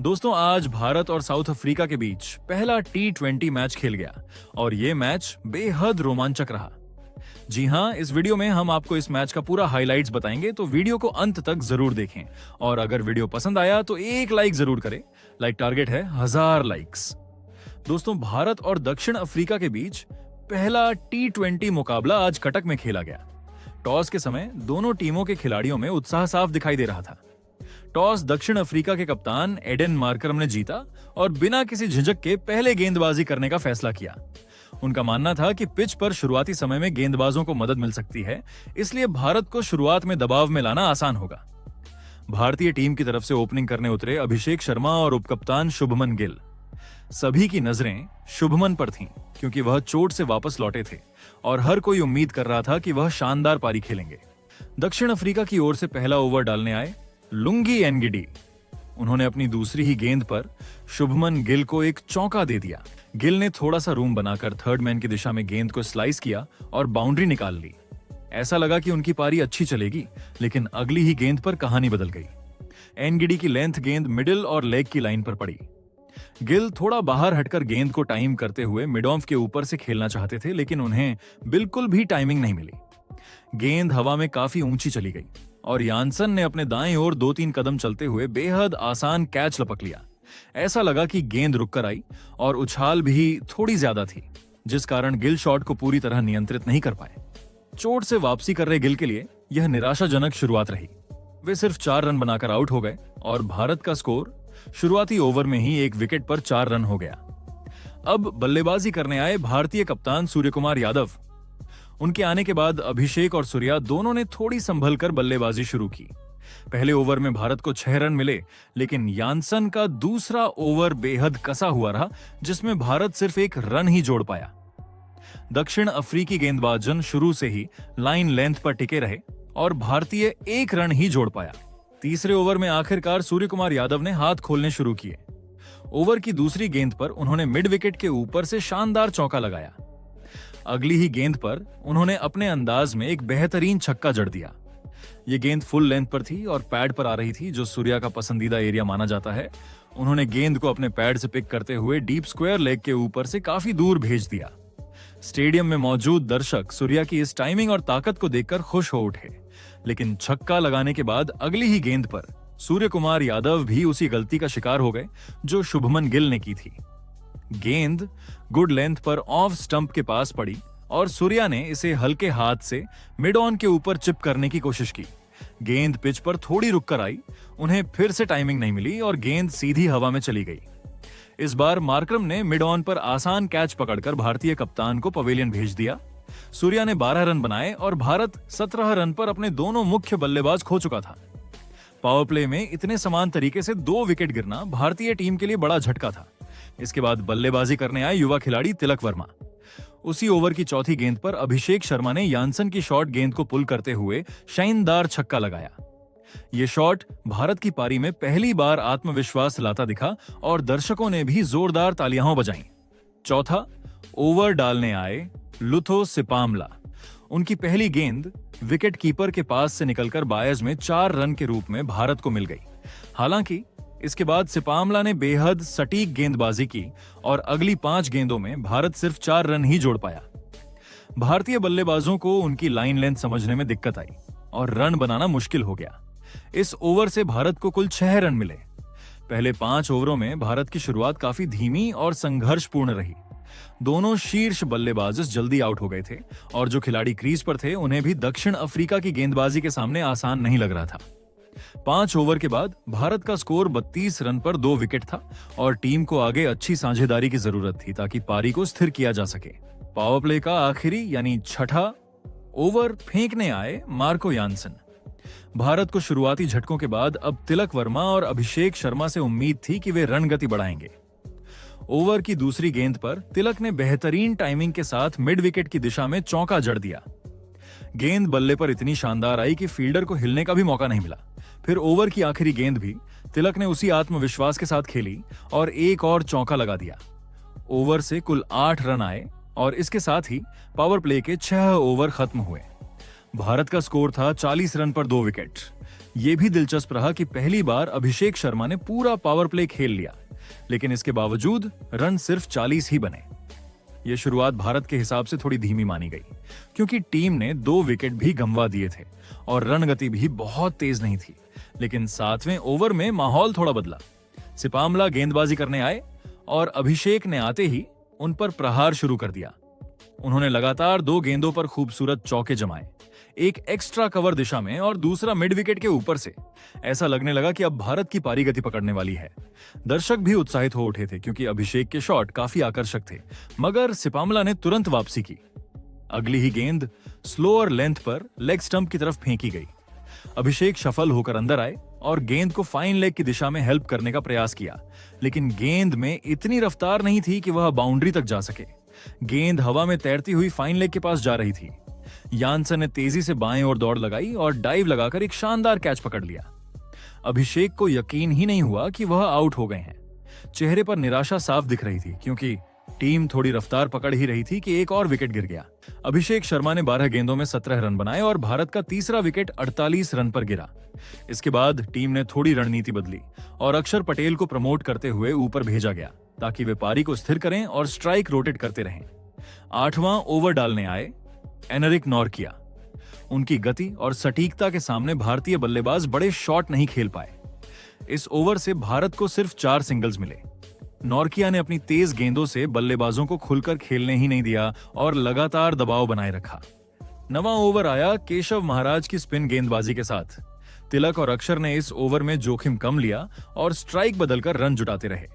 दोस्तों, आज भारत और साउथ अफ्रीका के बीच पहला T20 मैच खेल गया और ये मैच बेहद रोमांचक रहा। जी हां, इस वीडियो में हम आपको इस मैच का पूरा हाइलाइट्स बताएंगे, तो वीडियो को अंत तक जरूर देखें। और अगर वीडियो पसंद आया तो एक लाइक जरूर करें। लाइक टारगेट है 1000 लाइक्स। दोस्तों, भारत और दक्षिण अफ्रीका के बीच पहला T20 मुकाबला आज कटक में खेला गया। टॉस के समय दोनों टीमों के खिलाड़ियों में उत्साह साफ दिखाई दे रहा था। टॉस दक्षिण अफ्रीका के कप्तान एडेन मार्करम ने जीता और बिना किसी झिझक के पहले गेंदबाजी करने का फैसला किया। उनका मानना था कि पिच पर शुरुआती समय में गेंदबाजों को मदद मिल सकती है, इसलिए भारत को शुरुआत में दबाव में लाना आसान होगा। भारतीय टीम की तरफ से ओपनिंग करने उतरे अभिषेक शर्मा और उपकप्तान शुभमन गिल। सभी की नजरें शुभमन पर थीं, क्योंकि वह चोट से वापस लौटे थे और हर कोई उम्मीद कर रहा था कि वह शानदार पारी खेलेंगे। दक्षिण अफ्रीका की ओर से पहला ओवर डालने आए लुंगी एनगिडी। उन्होंने अपनी दूसरी ही गेंद पर शुभमन गिल को एक चौका दे दिया। गिल ने थोड़ा सा रूम बनाकर थर्ड मैन की दिशा में गेंद को स्लाइस किया और बाउंड्री निकाल ली। ऐसा लगा कि उनकी पारी अच्छी चलेगी, लेकिन अगली ही गेंद पर कहानी बदल गई। एनगिडी की लेंथ गेंद मिडिल और लेग की लाइन पर पड़ी। गिल थोड़ा बाहर हटकर गेंद को टाइम करते हुए मिड ऑफ के ऊपर से खेलना चाहते थे, लेकिन उन्हें बिल्कुल भी टाइमिंग नहीं मिली। गेंद हवा में काफी ऊंची चली गई और यानसन ने अपने दाएं ओर 2-3 कदम चलते हुए बेहद आसान कैच लपक लिया। ऐसा लगा कि गेंद रुककर आई और उछाल भी थोड़ी ज्यादा थी, जिस कारण गिल शॉट को पूरी तरह नियंत्रित नहीं कर पाए। चोट से वापसी कर रहे गिल के लिए यह निराशाजनक शुरुआत रही। वे सिर्फ 4 रन बनाकर आउट हो गए और भारत का स्कोर शुरुआती ओवर में ही 1 विकेट पर 4 रन हो गया। अब बल्लेबाजी करने आए भारतीय कप्तान सूर्यकुमार यादव। उनके आने के बाद अभिषेक और सूर्या दोनों ने थोड़ी संभल कर बल्लेबाजी शुरू की। पहले ओवर में भारत को 6 रन मिले, लेकिन यानसन का दूसरा ओवर बेहद कसा हुआ रहा, जिसमें भारत सिर्फ 1 रन ही जोड़ पाया। दक्षिण अफ्रीकी गेंदबाजन शुरू से ही लाइन लेंथ पर टिके रहे और भारतीय 1 रन ही जोड़ पाया। तीसरे ओवर में आखिरकार सूर्यकुमार यादव ने हाथ खोलने शुरू किए। ओवर की दूसरी गेंद पर उन्होंने मिड विकेट के ऊपर से शानदार चौका लगाया। अगली ही गेंद पर उन्होंने अपने अंदाज में एक बेहतरीन छक्का जड़ दिया। यह गेंद फुल लेंथ पर थी और पैड पर आ रही थी, जो सूर्या का पसंदीदा एरिया माना जाता है। उन्होंने गेंद को अपने पैड से पिक करते हुए डीप स्क्वायर लेग के ऊपर से काफी दूर भेज दिया। स्टेडियम में मौजूद दर्शक सूर्या की इस टाइमिंग और ताकत को देखकर खुश हो उठे, लेकिन छक्का लगाने के बाद अगली ही गेंद पर सूर्यकुमार यादव भी उसी गलती का शिकार हो गए जो शुभमन गिल ने की थी। गेंद गुड लेंथ पर ऑफ स्टंप के पास पड़ी और सूर्या ने इसे हल्के हाथ से मिड ऑन के ऊपर चिप करने की कोशिश की। गेंद पिच पर थोड़ी रुककर आई, उन्हें फिर से टाइमिंग नहीं मिली और गेंद सीधी हवा में चली गई। इस बार मार्करम ने मिड ऑन पर आसान कैच पकड़कर भारतीय कप्तान को पवेलियन भेज दिया। सूर्या ने 12 रन बनाए और भारत 17 रन पर अपने दोनों मुख्य बल्लेबाज खो चुका था। पावर प्ले में इतने समान तरीके से 2 विकेट गिरना भारतीय टीम के लिए बड़ा झटका था। इसके बाद बल्लेबाजी करने आए युवा खिलाड़ी तिलक वर्मा। उसी ओवर की चौथी गेंद पर अभिषेक शर्मा ने यानसन की शॉर्ट गेंद को पुल करते हुए शानदार छक्का लगाया। यह शॉट भारत की पारी में पहली बार आत्मविश्वास लाता दिखा और दर्शकों ने भी जोरदार तालियां बजाईं। चौथा ओवर डालने आए लुथो सिपामला। उनकी पहली गेंद विकेट कीपर के पास से निकलकर बायज में 4 रन के रूप में भारत को मिल गई। हालांकि इसके बाद सिपामला ने बेहद सटीक गेंदबाजी की और अगली 5 गेंदों में भारत सिर्फ 4 रन ही जोड़ पाया। भारतीय बल्लेबाजों को उनकी लाइन लेंथ समझने में दिक्कत आई और रन बनाना मुश्किल हो गया। इस ओवर से भारत को कुल 6 रन मिले। पहले 5 ओवरों में भारत की शुरुआत काफी धीमी और संघर्षपूर्ण रही। दोनों शीर्ष बल्लेबाज जल्दी आउट हो गए थे और जो खिलाड़ी क्रीज पर थे उन्हें भी दक्षिण अफ्रीका की गेंदबाजी के सामने आसान नहीं लग रहा था। 5 ओवर के बाद भारत का स्कोर 32 रन पर 2 विकेट था और टीम को आगे अच्छी साझेदारी की जरूरत थी ताकि पारी को स्थिर किया जा सके। पावर प्ले का आखिरी यानी छठा ओवर फेंकने आए मार्को यानसन। भारत को शुरुआती झटकों के बाद अब तिलक वर्मा और अभिषेक शर्मा से उम्मीद थी कि वे रन गति बढ़ाएंगे। ओवर की दूसरी गेंद पर तिलक ने बेहतरीन टाइमिंग के साथ मिड विकेट की दिशा में चौका जड़ दिया। गेंद बल्ले पर इतनी शानदार आई कि फील्डर को हिलने का भी मौका नहीं मिला। फिर ओवर की आखिरी गेंद भी तिलक ने उसी आत्मविश्वास के साथ खेली और एक और चौका लगा दिया। ओवर से कुल 8 रन आए और इसके साथ ही पावर प्ले के 6 ओवर खत्म हुए। भारत का स्कोर था 40 रन पर 2 विकेट। यह भी दिलचस्प रहा कि पहली बार अभिषेक शर्मा ने पूरा पावर प्ले खेल लिया, लेकिन इसके बावजूद रन सिर्फ 40 ही बने। यह शुरुआत भारत के हिसाब से थोड़ी धीमी मानी गई, क्योंकि टीम ने 2 विकेट भी गंवा दिए थे और रन गति भी बहुत तेज नहीं थी। लेकिन 7वें ओवर में माहौल थोड़ा बदला। सिपामला गेंदबाजी करने आए और अभिषेक ने आते ही उन पर प्रहार शुरू कर दिया। उन्होंने लगातार 2 गेंदों पर खूबसूरत चौके जमाए, एक एक्स्ट्रा कवर दिशा में और दूसरा मिड विकेट के ऊपर से। ऐसा लगने लगा कि अब भारत की पारी गति पकड़ने वाली है। दर्शक भी उत्साहित हो उठे थे, क्योंकि अभिषेक के शॉट काफी आकर्षक थे। मगर सिपामला ने तुरंत वापसी की। अगली ही गेंद स्लोअर लेंथ पर लेग स्टंप की तरफ फेंकी गई। अभिषेक सफल होकर अंदर आए और गेंद को फाइन लेग की दिशा में हेल्प करने का प्रयास किया, लेकिन गेंद में इतनी रफ्तार नहीं थी कि वह बाउंड्री तक जा सके। गेंद हवा में तैरती हुई फाइन लेग के पास जा रही थी। यानसन ने तेजी से बाएं ओर दौड़ लगाई और डाइव लगाकर एक शानदार कैच पकड़ लिया। अभिषेक को यकीन ही नहीं हुआ कि वह आउट हो गए हैं। चेहरे पर निराशा साफ दिख रही थी, क्योंकि टीम थोड़ी रफ्तार पकड़ ही रही थी कि एक और विकेट गिर गया। अभिषेक शर्मा ने 12 गेंदों में 17 रन बनाए और भारत का तीसरा विकेट 48 रन पर गिरा। इसके बाद टीम ने थोड़ी रणनीति बदली और अक्षर पटेल को प्रमोट करते हुए ऊपर भेजा गया, ताकि वे पारी को स्थिर करें और स्ट्राइक रोटेट करते रहें। 8वां ओवर डालने आए एनरिक नॉर्किया। उनकी गति और सटीकता के सामने भारतीय बल्लेबाज बड़े शॉट नहीं खेल पाए। इस ओवर से भारत को सिर्फ 4 सिंगल्स मिले। नॉर्किया ने अपनी तेज गेंदों से बल्लेबाजों को खुलकर खेलने ही नहीं दिया और लगातार दबाव बनाए रखा। 9वां ओवर आया केशव महाराज की स्पिन गेंदबाजी के साथ। तिलक और अक्षर ने इस ओवर में जोखिम कम लिया और स्ट्राइक बदलकर रन जुटाते रहे।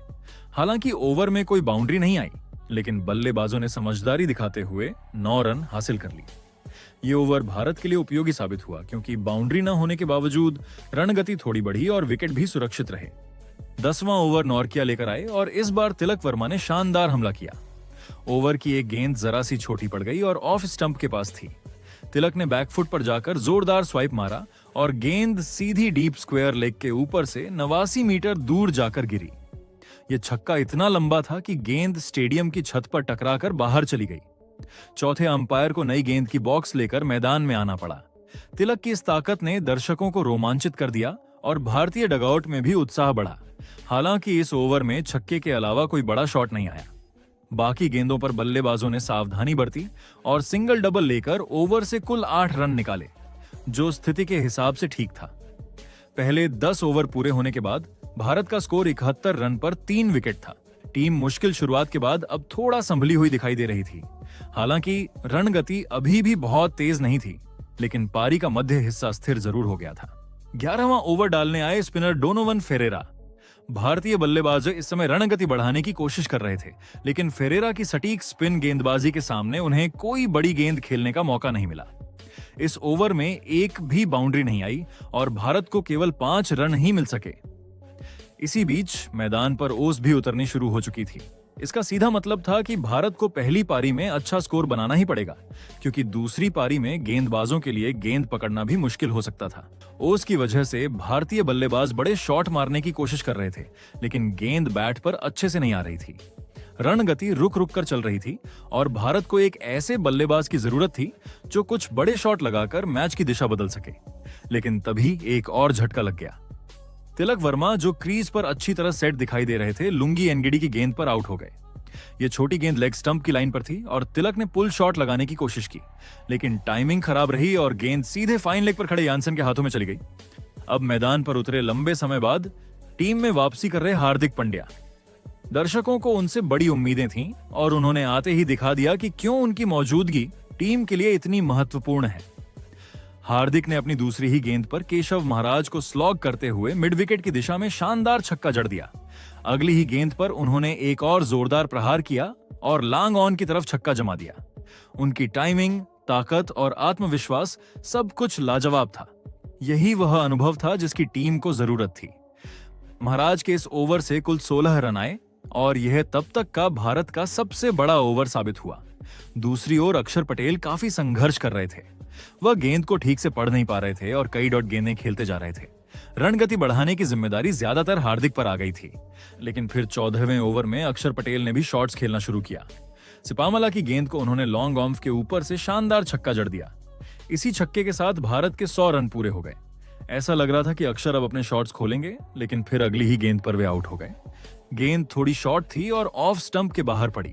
हालांकि ओवर में कोई बाउंड्री नहीं आई, लेकिन बल्लेबाजों ने समझदारी दिखाते हुए 9 रन हासिल कर लिए। ये ओवर भारत के लिए उपयोगी साबित हुआ, क्योंकि बाउंड्री न होने के बावजूद रन गति थोड़ी बढ़ी और विकेट भी सुरक्षित रहे। 10वां ओवर नॉर्किया लेकर आए और इस बार तिलक वर्मा ने शानदार हमला किया। ओवर की एक गेंद जरा सी छोटी पड़ गई और ऑफ स्टंप के पास थी। तिलक ने बैकफुट पर जाकर जोरदार स्वाइप मारा और गेंद सीधी डीप स्क्वायर लेग के ऊपर से 89 मीटर दूर जाकर गिरी। यह छक्का इतना लंबा था कि गेंद स्टेडियम की छत पर टकराकर बाहर चली गई। चौथे अंपायर को नई गेंद की बॉक्स लेकर मैदान में आना पड़ा। तिलक की इस ताकत ने दर्शकों को रोमांचित कर दिया और भारतीय डगआउट में भी उत्साह बढ़ा। हालांकि इस ओवर में छक्के के अलावा कोई बड़ा शॉट नहीं आया। बाकी गेंदों पर बल्लेबाजों ने सावधानी बरती और सिंगल डबल लेकर ओवर से कुल 8 रन निकाले, जो स्थिति के हिसाब से ठीक था। पहले 10 ओवर पूरे होने के बाद भारत का स्कोर 71 रन पर 3 विकेट था। टीम मुश्किल शुरुआत के बाद अब थोड़ा संभली हुई दिखाई दे रही थी। हालांकि रन गति अभी भी बहुत तेज नहीं थी, लेकिन पारी का मध्य हिस्सा स्थिर जरूर हो गया था। 11वां ओवर डालने आए स्पिनर डोनोवन फेरेरा। भारतीय बल्लेबाज इस समय रन गति बढ़ाने की कोशिश कर रहे थे, लेकिन फेरेरा की सटीक स्पिन गेंदबाजी के सामने उन्हें कोई बड़ी गेंद खेलने का मौका नहीं मिला। इस ओवर में एक भी बाउंड्री नहीं आई और भारत को केवल 5 रन ही मिल सके। इसी बीच मैदान पर ओस भी उतरनी शुरू हो चुकी थी। इसका सीधा मतलब था कि भारत को पहली पारी में अच्छा स्कोर बनाना ही पड़ेगा, क्योंकि दूसरी पारी में गेंदबाजों के लिए गेंद पकड़ना भी मुश्किल हो सकता था। ओस की वजह से भारतीय बल्लेबाज बड़े शॉट मारने की कोशिश कर रहे थे, लेकिन गेंद बैट पर अच्छे से नहीं आ रही थी। रन गति रुक रुक कर चल रही थी और भारत को एक ऐसे बल्लेबाज की जरूरत थी जो कुछ बड़े शॉट लगाकर मैच की दिशा बदल सके। लेकिन तभी एक और झटका लग गया। तिलक वर्मा, जो क्रीज पर अच्छी तरह सेट दिखाई दे रहे थे, लुंगी एनगिडी की गेंद पर आउट हो गए। यह छोटी गेंद लेग स्टंप की लाइन पर थी और तिलक ने पुल शॉट लगाने की कोशिश की, लेकिन टाइमिंग खराब रही और गेंद सीधे फाइन लेग पर खड़े यानसन के हाथों में चली गई। अब मैदान पर उतरे लंबे समय बाद टीम में वापसी कर रहे हार्दिक पांड्या। दर्शकों को उनसे बड़ी उम्मीदें थीं और उन्होंने आते ही दिखा दिया कि क्यों उनकी मौजूदगी टीम के लिए इतनी महत्वपूर्ण है। हार्दिक ने अपनी दूसरी ही गेंद पर केशव महाराज को स्लॉग करते हुए मिड विकेट की दिशा में शानदार छक्का जड़ दिया। अगली ही गेंद पर उन्होंने एक और जोरदार प्रहार किया और लॉन्ग ऑन की तरफ छक्का जमा दिया। उनकी टाइमिंग, ताकत और आत्मविश्वास सब कुछ लाजवाब था। यही वह अनुभव था जिसकी टीम को जरूरत थी। महाराज के इस ओवर से कुल 16 रन आए और यह तब तक का भारत का सबसे बड़ा ओवर साबित हुआ। दूसरी ओर अक्षर पटेल काफी संघर्ष कर रहे थे। वह गेंद को ठीक से पढ़ नहीं पा रहे थे और कई डॉट गेंदें खेलते जा रहे थे। रन गति बढ़ाने की जिम्मेदारी ज्यादातर हार्दिक पर आ गई थी, लेकिन फिर 14वें ओवर में अक्षर पटेल ने भी शॉट्स खेलना शुरू किया। सिपामला की गेंद को उन्होंने लॉन्ग ऑफ के ऊपर से शानदार छक्का जड़ दिया। इसी छक्के के साथ भारत के 100 रन पूरे हो गए। ऐसा लग रहा था कि अक्षर अब अपने शॉट्स खोलेंगे, लेकिन फिर अगली ही गेंद पर वे आउट हो गए। गेंद थोड़ी शॉर्ट थी और ऑफ स्टंप के बाहर पड़ी।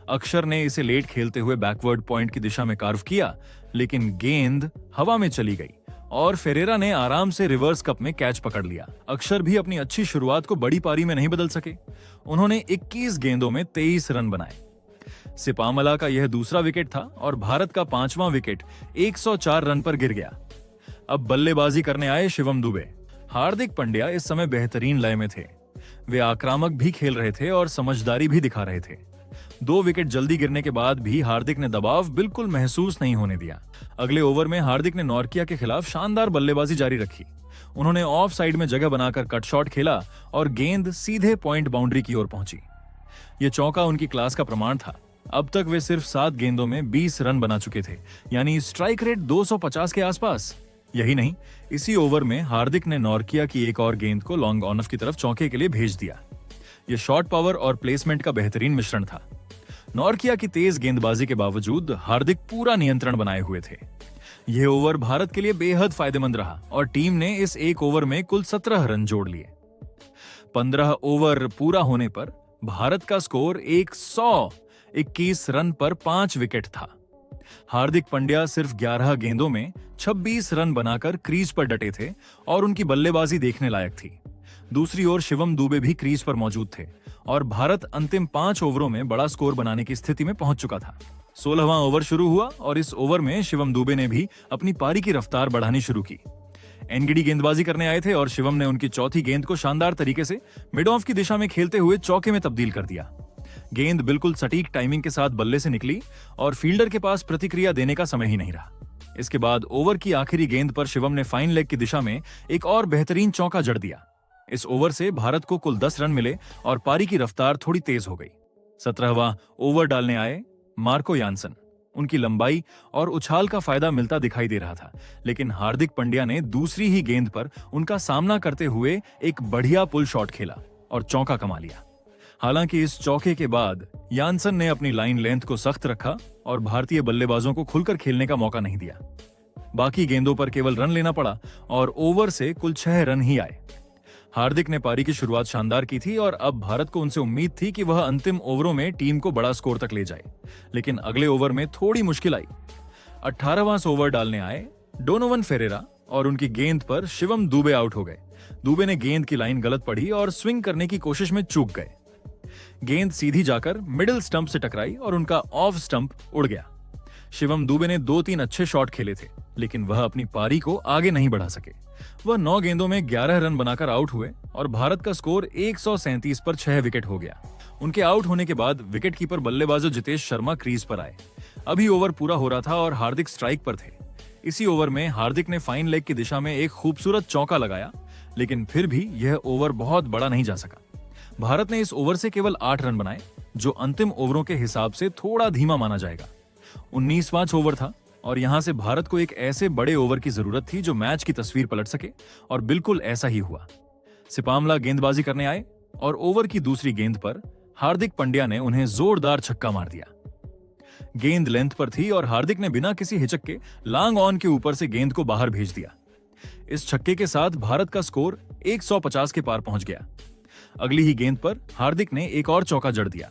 अक्षर ने इसे लेट खेलते हुए बैकवर्ड पॉइंट की दिशा में कार्व किया, लेकिन गेंद हवा में चली गई और फेरेरा ने आराम से रिवर्स कप में कैच पकड़ लिया। अक्षर भी अपनी अच्छी शुरुआत को बड़ी पारी में नहीं बदल सके। उन्होंने 21 गेंदों में 23 रन बनाए। सिपामला का यह दूसरा विकेट था और भारत का 5वां विकेट 104 रन पर गिर गया। अब बल्लेबाजी करने आए शिवम दुबे। हार्दिक पांड्या इस समय बेहतरीन लय में थे। वे आक्रामक भी खेल रहे थे और समझदारी भी दिखा रहे थे। 2 विकेट जल्दी गिरने के बाद भी हार्दिक ने दबाव बिल्कुल महसूस नहीं होने दिया। अगले ओवर में हार्दिक ने नॉर्किया के खिलाफ शानदार बल्लेबाजी जारी रखी। उन्होंने ऑफ साइड में जगह बनाकर कट शॉट खेला और गेंद सीधे पॉइंट बाउंड्री की ओर पहुंची। यह चौका उनकी क्लास का प्रमाण था। अब तक वे सिर्फ 7 गेंदों में 20 रन बना चुके थे, यानी स्ट्राइक रेट 250 के आसपास। यही नहीं, इसी ओवर में हार्दिक ने नॉर्किया की एक और गेंद को लॉन्ग ऑन ऑफ की तरफ चौके के लिए भेज दिया। यह शॉट पावर और प्लेसमेंट का बेहतरीन मिश्रण था। नॉर्किया की तेज गेंदबाजी के बावजूद हार्दिक पूरा नियंत्रण बनाए हुए थे। यह ओवर भारत के लिए बेहद फायदेमंद रहा और टीम ने इस एक ओवर में कुल 17 रन जोड़ लिए। 15 ओवर पूरा होने पर भारत का स्कोर 121 रन पर 5 विकेट था। हार्दिक पांड्या सिर्फ 11 गेंदों में 26 रन बनाकर क्रीज पर डटे थे और उनकी बल्लेबाजी देखने लायक थी। दूसरी ओर शिवम दुबे भी क्रीज पर मौजूद थे और भारत अंतिम 5 ओवरों में बड़ा स्कोर बनाने की स्थिति में पहुंच चुका था। 16वां ओवर शुरू हुआ और इस ओवर में शिवम दुबे ने भी अपनी पारी की रफ्तार बढ़ानी शुरू की। एनगिडी गेंदबाजी करने आए थे और शिवम ने उनकी चौथी गेंद को शानदार तरीके से मिड ऑफ की दिशा में खेलते हुए चौके में तब्दील कर दिया। गेंद बिल्कुल सटीक टाइमिंग के साथ बल्ले से निकली और फील्डर के पास प्रतिक्रिया देने का समय ही नहीं रहा। इसके बाद ओवर की आखिरी गेंद पर शिवम ने फाइन लेग की दिशा में एक और बेहतरीन चौका जड़ दिया। इस ओवर से भारत को कुल 10 रन मिले और पारी की रफ्तार थोड़ी तेज हो गई। 17वां ओवर डालने आए मार्को यानसन। उनकी लंबाई और उछाल का फायदा मिलता दिखाई दे रहा था, लेकिन हार्दिक पांड्या ने दूसरी ही गेंद पर उनका सामना करते हुए एक बढ़िया पुल शॉट खेला और चौका कमा लिया। हालांकि इस चौके के बाद यानसन ने अपनी लाइन लेंथ को सख्त रखा और भारतीय बल्लेबाजों को खुलकर खेलने का मौका नहीं दिया। बाकी गेंदों पर केवल रन लेना पड़ा और ओवर से कुल 6 रन ही आए। हार्दिक ने पारी की शुरुआत शानदार की थी और अब भारत को उनसे उम्मीद थी कि वह अंतिम ओवरों में टीम को बड़ा स्कोर तक ले जाए, लेकिन अगले ओवर में थोड़ी मुश्किल आई। 18वां ओवर डालने आए डोनोवन फेरेरा और उनकी गेंद पर शिवम दुबे आउट हो गए। दुबे ने गेंद की लाइन गलत पढ़ी और स्विंग करने की कोशिश में चूक गए। गेंद सीधी जाकर मिडिल स्टंप से टकराई और उनका ऑफ स्टंप उड़ गया। शिवम दुबे ने 2-3 अच्छे शॉट खेले थे, लेकिन वह अपनी पारी को आगे नहीं बढ़ा सके। वह 9 गेंदों में 11 रन बनाकर आउट हुए और भारत का स्कोर 137 पर 6 विकेट हो गया। उनके आउट होने के बाद विकेटकीपर बल्लेबाज जितेश शर्मा क्रीज पर आए। अभी ओवर पूरा हो रहा था और हार्दिक स्ट्राइक पर थे। इसी ओवर में हार्दिक ने फाइन लेग की दिशा में एक खूबसूरत चौका लगाया, लेकिन फिर भी यह ओवर बहुत बड़ा नहीं जा सका। भारत ने इस ओवर से केवल 8 रन बनाए, जो अंतिम ओवरों के हिसाब से थोड़ा धीमा माना जाएगा। 19वां ओवर था और यहां से भारत को एक ऐसे बड़े ओवर की जरूरत थी जो मैच की तस्वीर पलट सके, और बिल्कुल ऐसा ही हुआ। सिपामला गेंदबाजी करने आए और ओवर की दूसरी गेंद पर हार्दिक पांड्या ने उन्हें जोरदार छक्का मार दिया। गेंद लेंथ पर थी और हार्दिक ने बिना किसी हिचक के लॉन्ग ऑन के ऊपर से गेंद को बाहर भेज दिया। इस छक्के के साथ भारत का स्कोर 150 के पार पहुंच गया। अगली ही गेंद पर हार्दिक ने एक और चौका जड़ दिया।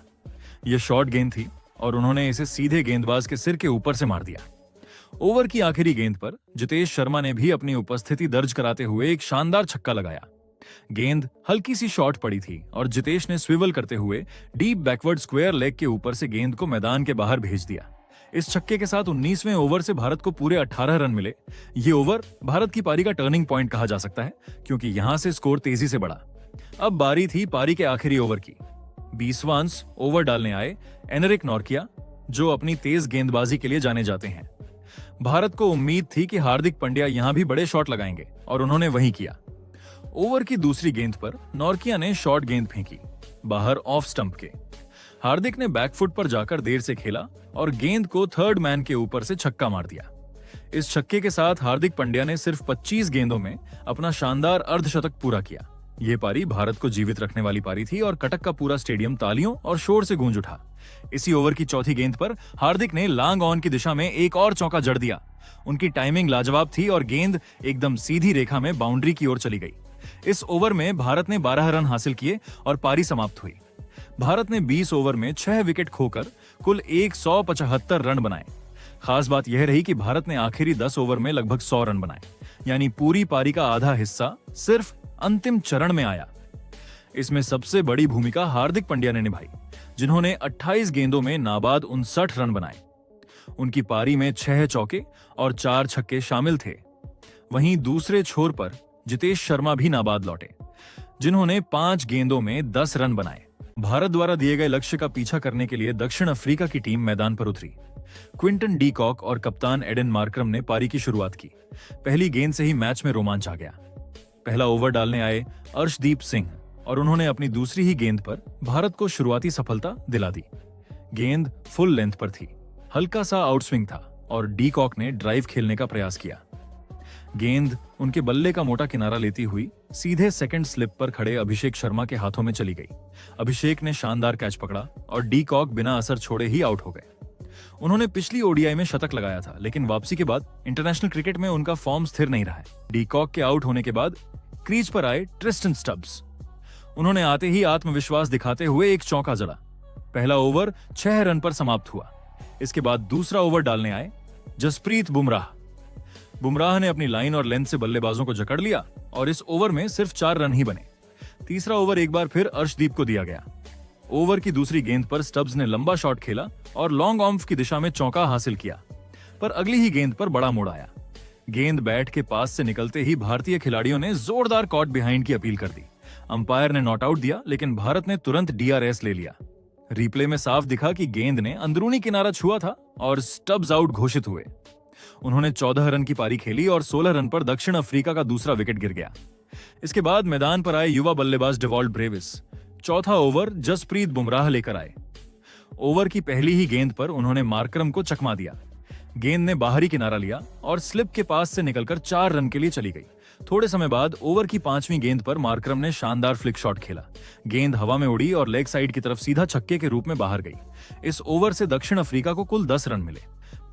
यह शॉर्ट गेंद थी और उन्होंने इसे सीधे गेंदबाज के सिर के ऊपर से मार दिया। ओवर की आखिरी गेंद पर जितेश शर्मा ने भी अपनी उपस्थिति दर्ज कराते हुए एक शानदार छक्का लगाया। गेंद हल्की सी शॉर्ट पड़ी थी और जितेश ने स्विवल करते हुए डीप बैकवर्ड स्क्वायर लेग के ऊपर से गेंद को मैदान के बाहर भेज दिया। इस छक्के के साथ 19वें ओवर से भारत को पूरे 18 रन मिले। ये ओवर भारत की पारी का टर्निंग पॉइंट कहा जा सकता है, क्योंकि यहां से स्कोर तेजी से बढ़ा। अब बारी थी पारी के आखिरी ओवर की। 20वां ओवर डालने आए एनरिक नॉर्किया, जो अपनी तेज गेंदबाजी के लिए जाने जाते हैं। भारत को उम्मीद थी कि हार्दिक पांड्या यहां भी बड़े शॉट लगाएंगे और उन्होंने वही किया। ओवर की दूसरी गेंद पर नॉर्किया ने शॉर्ट गेंद फेंकी, बाहर ऑफ स्टंप के। हार्दिक ने बैकफुट पर जाकर देर से खेला और गेंद को थर्ड मैन के ऊपर से छक्का मार दिया। इस छक्के के साथ हार्दिक पांड्या ने सिर्फ 25 गेंदों में अपना शानदार अर्धशतक पूरा किया। ये पारी भारत को जीवित रखने वाली पारी थी और कटक का पूरा स्टेडियम तालियों और शोर से गूंज उठा। इसी ओवर की चौथी गेंद पर हार्दिक ने लॉन्ग ऑन की दिशा में एक और चौका जड़ दिया। उनकी टाइमिंग लाजवाब थी और गेंद एकदम सीधी रेखा में बाउंड्री की ओर चली गई। इस ओवर में भारत ने 12 रन हासिल किए और पारी समाप्त हुई। भारत ने 20 ओवर में 6 विकेट खोकर कुल 175 रन बनाए। खास बात यह रही कि भारत ने आखिरी 10 ओवर में लगभग 100 रन बनाए, यानी पूरी पारी का आधा हिस्सा सिर्फ अंतिम चरण में आया। इसमें सबसे बड़ी भूमिका हार्दिक पांड्या ने निभाई, जिन्होंने 28 गेंदों में नाबाद 59 रन बनाए। उनकी पारी में 6 चौके और 4 छक्के शामिल थे। वहीं दूसरे छोर पर जितेश शर्मा भी नाबाद लौटे, जिन्होंने 5 गेंदों में 10 रन बनाए। भारत द्वारा दिए गए लक्ष्य का पीछा करने के लिए दक्षिण अफ्रीका की टीम मैदान पर उतरी। क्विंटन डी कॉक और कप्तान एडन मार्करम ने पारी की शुरुआत की। पहली गेंद से ही मैच में रोमांच आ गया। पहला ओवर डालने आए अर्शदीप सिंह और उन्होंने अपनी दूसरी ही गेंद पर भारत को शुरुआती सफलता दिला दी। गेंद फुल लेंथ पर थी, हल्का सा आउटस्विंग था और डी कॉक ने ड्राइव खेलने का प्रयास किया। गेंद उनके बल्ले का मोटा किनारा लेती हुई सीधे सेकंड स्लिप पर खड़े अभिषेक शर्मा के हाथों में चली गई। अभिषेक ने शानदार कैच पकड़ा और डी कॉक बिना असर छोड़े ही आउट हो गए। उन्होंने पिछली ओडीआई में शतक लगाया था, लेकिन वापसी के बाद इंटरनेशनल क्रिकेट में उनका फॉर्म स्थिर नहीं रहा है। डी कॉक के आउट होने के बाद क्रीज पर आए ट्रिस्टन स्टब्स। उन्होंने आते ही आत्मविश्वास दिखाते हुए एक चौका जड़ा। पहला ओवर 6 रन पर समाप्त हुआ। इसके बाद दूसरा ओवर डालने आए जसप्रीत बुमराह। बुमराह ने अपनी लाइन और लेंथ से बल्लेबाजों को जकड़ लिया और इस ओवर में सिर्फ 4 रन ही बने। तीसरा ओवर एक बार फिर अर्शदीप को दिया गया। ओवर की दूसरी गेंद पर स्टब्स ने लंबा शॉट खेला और लॉन्ग ऑफ की दिशा में चौका हासिल किया, पर अगली ही गेंद पर बड़ा मोड़ आया। गेंद बैट के पास से निकलते ही भारतीय खिलाड़ियों ने जोरदार कॉट बिहाइंड की अपील कर दी। अंपायर ने नॉट आउट दिया, लेकिन भारत ने तुरंत डीआरएस ले लिया। रिप्ले में साफ दिखा कि गेंद ने अंदरूनी किनारा छुआ था और स्टब्स आउट घोषित हुए। उन्होंने 14 रन की पारी खेली और 16 रन पर दक्षिण अफ्रीका का दूसरा विकेट गिर गया। इसके बाद मैदान पर आए युवा बल्लेबाज डेवॉल्ट ब्रेविस। चौथा ओवर जसप्रीत बुमराह लेकर आए। ओवर की पहली ही गेंद पर उन्होंने मार्करम को चकमा दिया। गेंद ने बाहरी किनारा लिया और स्लिप के पास से निकलकर 4 रन के लिए चली गई। थोड़े समय बाद ओवर की 5वीं गेंद पर मार्करम ने शानदार फ्लिक शॉट खेला। गेंद हवा में उड़ी और लेग साइड की तरफ सीधा छक्के के रूप में बाहर गई। इस ओवर से दक्षिण अफ्रीका को कुल 10 रन मिले।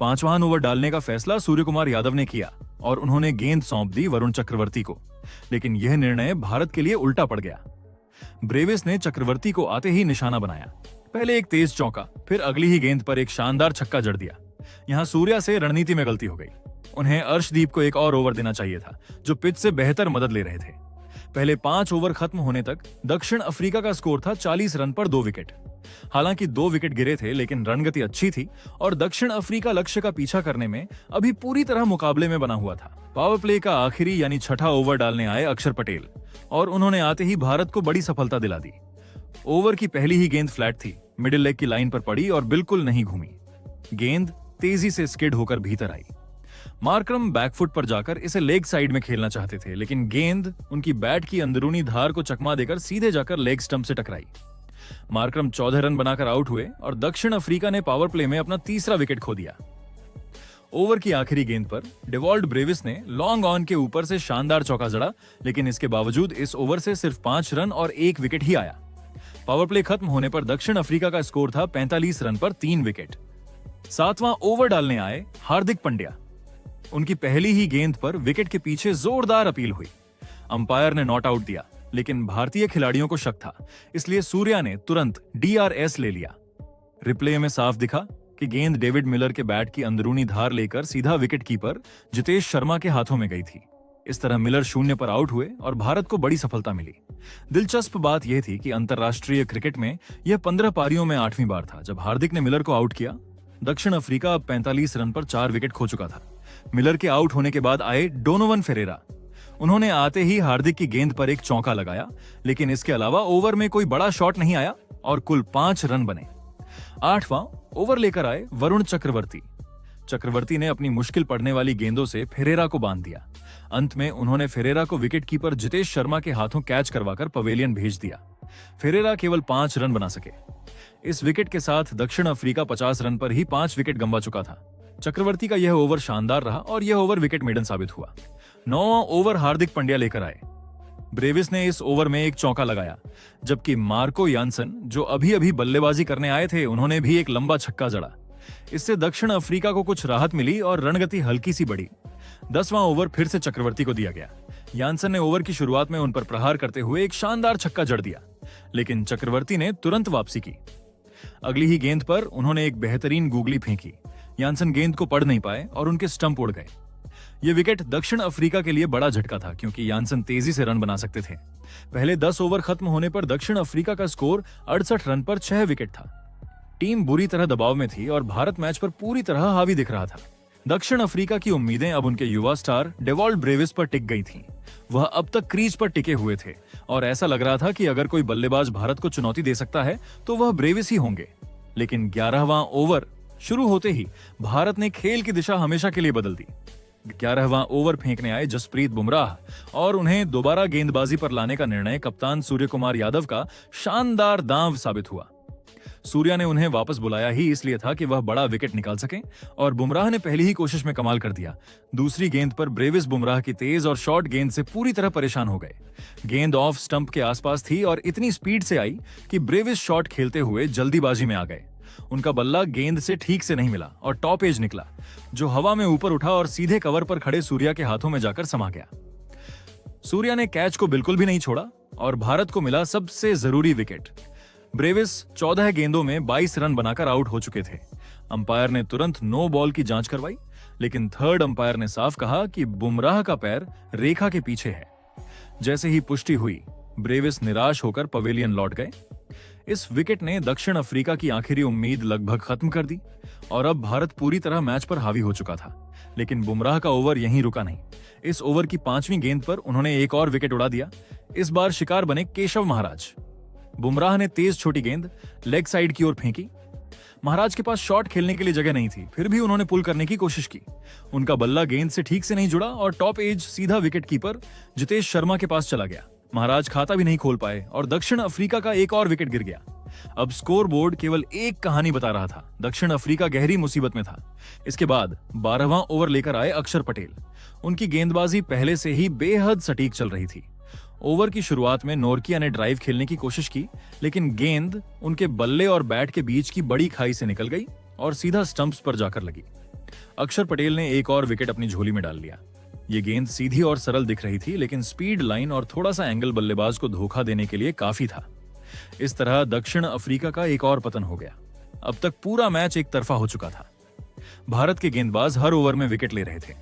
5वां ओवर डालने का फैसला सूर्यकुमार यादव ने किया और उन्होंने गेंद सौंप दी वरुण चक्रवर्ती को, लेकिन यह निर्णय भारत के लिए उल्टा पड़ गया। ब्रेविस ने चक्रवर्ती को आते ही निशाना बनाया। पहले एक तेज चौका, फिर अगली ही गेंद पर एक शानदार छक्का जड़ दिया। यहां सूर्या से रणनीति में गलती हो गई। उन्हें अर्शदीप को एक और ओवर देना चाहिए था, जो पिच से बेहतर मदद ले रहे थे। पहले 5 ओवर खत्म होने तक दक्षिण अफ्रीका का स्कोर था 40 रन पर 2 विकेट। हालांकि 2 विकेट गिरे थे, लेकिन रनगति अच्छी थी और दक्षिण अफ्रीका लक्ष्य का पीछा करने में अभी पूरी तरह मुकाबले में बना हुआ था। पावर प्ले का आखिरी यानी छठा ओवर डालने आए अक्षर पटेल और उन्होंने आते ही भारत को बड़ी सफलता दिला दी। ओवर की पहली ही गेंद फ्लैट थी, मिडिल लेग की लाइन पर पड़ी और बिल्कुल नहीं घूमी। गेंद तेजी से स्किड होकर भीतर आई। मार्करम बैकफुट पर जाकर इसे लेग साइड में खेलना चाहते थे, लेकिन गेंद उनकी बैट की अंदरूनी धार को चकमा देकर सीधे जाकर लेग स्टंप से टकराई। मार्करम 14 रन बनाकर आउट हुए और दक्षिण अफ्रीका ने पावर प्ले में अपना तीसरा विकेट खो दिया। ओवर की आखिरी गेंद पर डेवॉल्ट ब्रेविस ने लॉन्ग ऑन के ऊपर से शानदार चौका जड़ा, लेकिन इसके बावजूद इस ओवर से सिर्फ 5 रन और 1 विकेट ही आया। पावर प्ले खत्म होने पर दक्षिण अफ्रीका का स्कोर था 45 रन पर 3 विकेट। 7वां ओवर डालने आए हार्दिक पांड्या। उनकी पहली ही गेंद पर विकेट के पीछे जोरदार अपील हुई। अंपायर ने नॉट आउट दिया, लेकिन भारतीय खिलाड़ियों को शक था, इसलिए सूर्या ने तुरंत डीआरएस ले लिया। रिप्ले में साफ दिखा कि गेंद डेविड मिलर के बैट की अंदरूनी धार लेकर सीधा विकेट कीपर जितेश शर्मा के हाथों में गई थी। इस तरह मिलर 0 पर आउट हुए और भारत को बड़ी सफलता मिली। दिलचस्प बात यह थी कि अंतर्राष्ट्रीय क्रिकेट में यह 15 पारियों में 8वीं बार था जब हार्दिक ने मिलर को आउट किया। दक्षिण अफ्रीका अब 45 रन पर 4 विकेट खो चुका था। मिलर के आउट होने के बाद आए डोनोवन फेरेरा। उन्होंने आते ही हार्दिक की गेंद पर एक चौका लगाया, लेकिन इसके अलावा ओवर में कोई बड़ा शॉट नहीं आया और कुल 5 रन बने। 8वां ओवर लेकर आए वरुण चक्रवर्ती। चक्रवर्ती ने अपनी मुश्किल पड़ने वाली गेंदों से फेरेरा को बांध दिया। अंत में उन्होंने फेरेरा को विकेट कीपर जितेश शर्मा के हाथों कैच करवाकर पवेलियन भेज दिया। फेरेरा केवल 5 रन बना सके। इस विकेट के साथ दक्षिण अफ्रीका 50 रन पर ही 5 विकेट गंवा चुका था। चक्रवर्ती का यह ओवर शानदार रहा और यह ओवर विकेट मेडन साबित हुआ। 9वां ओवर हार्दिक पांड्या लेकर आए। ब्रेविस ने इस ओवर में एक चौका लगाया, जबकि मार्को यानसन, जो अभी अभी बल्लेबाजी करने आए थे, उन्होंने भी एक लंबा छक्का जड़ा। इससे दक्षिण अफ्रीका को कुछ राहत मिली और रणगति हल्की सी बढ़ी। 10वां ओवर फिर से चक्रवर्ती को दिया गया। यानसन ने ओवर की शुरुआत में उन पर प्रहार करते हुए एक शानदार छक्का जड़ दिया, लेकिन चक्रवर्ती ने तुरंत वापसी की। अगली ही गेंद पर उन्होंने एक बेहतरीन गूगली फेंकी। यानसन गेंद को पढ़ नहीं पाए और उनके स्टंप उड़ गए। ये विकेट दक्षिण अफ्रीका के लिए बड़ा झटका था, क्योंकि यानसन तेजी से रन बना सकते थे। पहले 10 ओवर खत्म होने पर दक्षिण अफ्रीका का स्कोर 68 रन पर 6 विकेट था। टीम बुरी तरह दबाव में थी और भारत मैच पर पूरी तरह हावी दिख रहा था। दक्षिण अफ्रीका की उम्मीदें अब उनके युवा स्टार डेवॉल्ट ब्रेविस पर टिक गई थीं। वह अब तक क्रीज पर टिके हुए थे और ऐसा लग रहा था कि अगर कोई बल्लेबाज भारत को चुनौती दे सकता है तो वह ब्रेविस ही होंगे। लेकिन 11वां ओवर शुरू होते ही भारत ने खेल की दिशा हमेशा के लिए बदल दी। 11वां ओवर फेंकने आए जसप्रीत बुमराह और उन्हें दोबारा गेंदबाजी पर लाने का निर्णय कप्तान सूर्य कुमार यादव का शानदार दांव साबित हुआ। सूर्या ने उन्हें वापस बुलाया ही इसलिए था कि वह बड़ा विकेट निकाल सकें, और बुमराह ने पहली ही कोशिश में कमाल कर दिया। दूसरी गेंद पर ब्रेविस बुमराह की तेज और शॉर्ट गेंद से पूरी तरह परेशान हो गए। गेंद ऑफ स्टंप के आसपास थी और इतनी स्पीड से आई कि ब्रेविस शॉट खेलते हुए जल्दीबाजी में आ गए। उनका बल्ला गेंद से ठीक से नहीं मिला और टॉप एज निकला, जो हवा में ऊपर उठा और सीधे कवर पर खड़े सूर्या के हाथों में जाकर समा गया। सूर्या ने कैच को बिल्कुल भी नहीं छोड़ा और भारत को मिला सबसे जरूरी विकेट। ब्रेविस 14 गेंदों में 22 रन बनाकर आउट हो चुके थे। अंपायर ने तुरंत नो बॉल की जांच करवाई, लेकिन थर्ड अंपायर ने साफ कहा कि बुमराह का पैर रेखा के पीछे है। जैसे ही पुष्टि हुई, ब्रेविस निराश होकर पवेलियन लौट गए। इस विकेट ने दक्षिण अफ्रीका की आखिरी उम्मीद लगभग खत्म कर दी और अब भारत पूरी तरह मैच पर हावी हो चुका था। लेकिन बुमराह का ओवर यहीं रुका नहीं। इस ओवर की 5वीं गेंद पर उन्होंने एक और विकेट उड़ा दिया। इस बार शिकार बने केशव महाराज। बुमराह ने तेज छोटी गेंद लेग साइड की ओर फेंकी। महाराज के पास शॉट खेलने के लिए जगह नहीं थी, फिर भी उन्होंने पुल करने की कोशिश की। उनका बल्ला गेंद से ठीक से नहीं जुड़ा और टॉप एज सीधा विकेट कीपर जितेश शर्मा के पास चला गया। महाराज खाता भी नहीं खोल पाए और दक्षिण अफ्रीका का एक और विकेट गिर गया। अब स्कोर बोर्ड केवल एक कहानी बता रहा था, दक्षिण अफ्रीका गहरी मुसीबत में था। इसके बाद 12वां ओवर लेकर आए अक्षर पटेल। उनकी गेंदबाजी पहले से ही बेहद सटीक चल रही थी। ओवर की शुरुआत में नोरकिया ने ड्राइव खेलने की कोशिश की, लेकिन गेंद उनके बल्ले और बैट के बीच की बड़ी खाई से निकल गई और सीधा स्टंप्स पर जाकर लगी। अक्षर पटेल ने एक और विकेट अपनी झोली में डाल लिया। ये गेंद सीधी और सरल दिख रही थी, लेकिन स्पीड लाइन और थोड़ा सा एंगल बल्लेबाज को धोखा देने के लिए काफी था। इस तरह दक्षिण अफ्रीका का एक और पतन हो गया। अब तक पूरा मैच एक तरफा हो चुका था। भारत के गेंदबाज हर ओवर में विकेट ले रहे थे।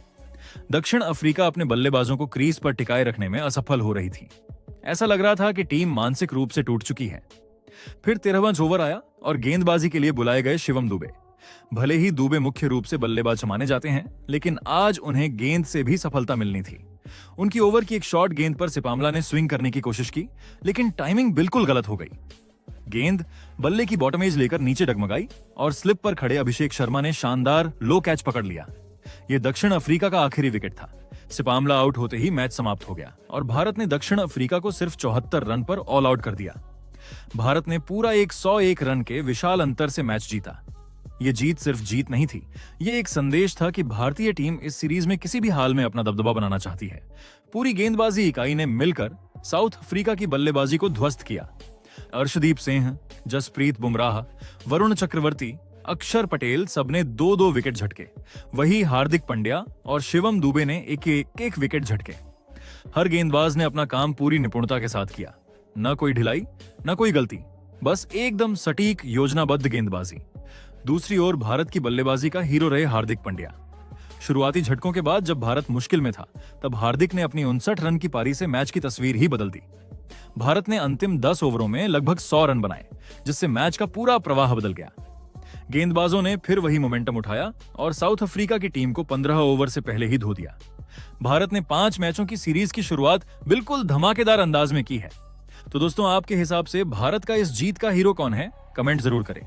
दक्षिण अफ्रीका अपने बल्लेबाजों को क्रीज पर टिकाए रखने में असफल हो रही थी। ऐसा लग रहा था कि टीम मानसिक रूप से टूट चुकी है। फिर 13वां ओवर आया और गेंदबाजी के लिए बुलाए गए शिवम दुबे। भले ही दुबे मुख्य रूप से बल्लेबाज माने जाते हैं, लेकिन आज उन्हें गेंद से भी सफलता मिलनी थी। उनकी ओवर की एक शॉर्ट गेंद पर सिपामला ने स्विंग करने की कोशिश की, लेकिन टाइमिंग बिल्कुल गलत हो गई। गेंद बल्ले की बॉटम एज लेकर नीचे डगमगाई और स्लिप पर खड़े अभिषेक शर्मा ने शानदार लो कैच पकड़ लिया। यह दक्षिण अफ्रीका का आखिरी विकेट था। सिपामला आउट होते ही मैच समाप्त हो गया और भारत ने दक्षिण अफ्रीका को सिर्फ 74 रन पर ऑल आउट कर दिया। भारत ने पूरा 101 रन के विशाल अंतर से मैच जीता। ये जीत सिर्फ जीत नहीं थी, ये एक संदेश था कि भारतीय टीम इस सीरीज में किसी भी हाल में अपना दबदबा बनाना चाहती है। पूरी गेंदबाजी इकाई ने मिलकर साउथ अफ्रीका की बल्लेबाजी को ध्वस्त किया। अर्शदीप सिंह, जसप्रीत बुमराह, वरुण चक्रवर्ती, अक्षर पटेल सबने 2-2 विकेट झटके। वही हार्दिक पांड्या और शिवम दुबे ने एक विकेट झटके। हर गेंदबाज ने अपना काम पूरी निपुणता के साथ किया। न कोई ढिलाई, न कोई गलती, बस एकदम सटीक योजनाबद्ध गेंदबाजी। दूसरी ओर भारत की बल्लेबाजी का हीरो रहे हार्दिक पांड्या। शुरुआती झटकों के बाद जब भारत मुश्किल में था, तब हार्दिक ने अपनी 59 रन की पारी से मैच की तस्वीर ही बदल दी। भारत ने अंतिम 10 ओवरों में लगभग 100 रन बनाए, जिससे मैच का पूरा प्रवाह बदल गया। गेंदबाजों ने फिर वही मोमेंटम उठाया और साउथ अफ्रीका की टीम को 15 ओवर से पहले ही धो दिया। भारत ने 5 मैचों की सीरीज की शुरुआत बिल्कुल धमाकेदार अंदाज में की है। तो दोस्तों, आपके हिसाब से भारत का इस जीत का हीरो कौन है? कमेंट जरूर करें।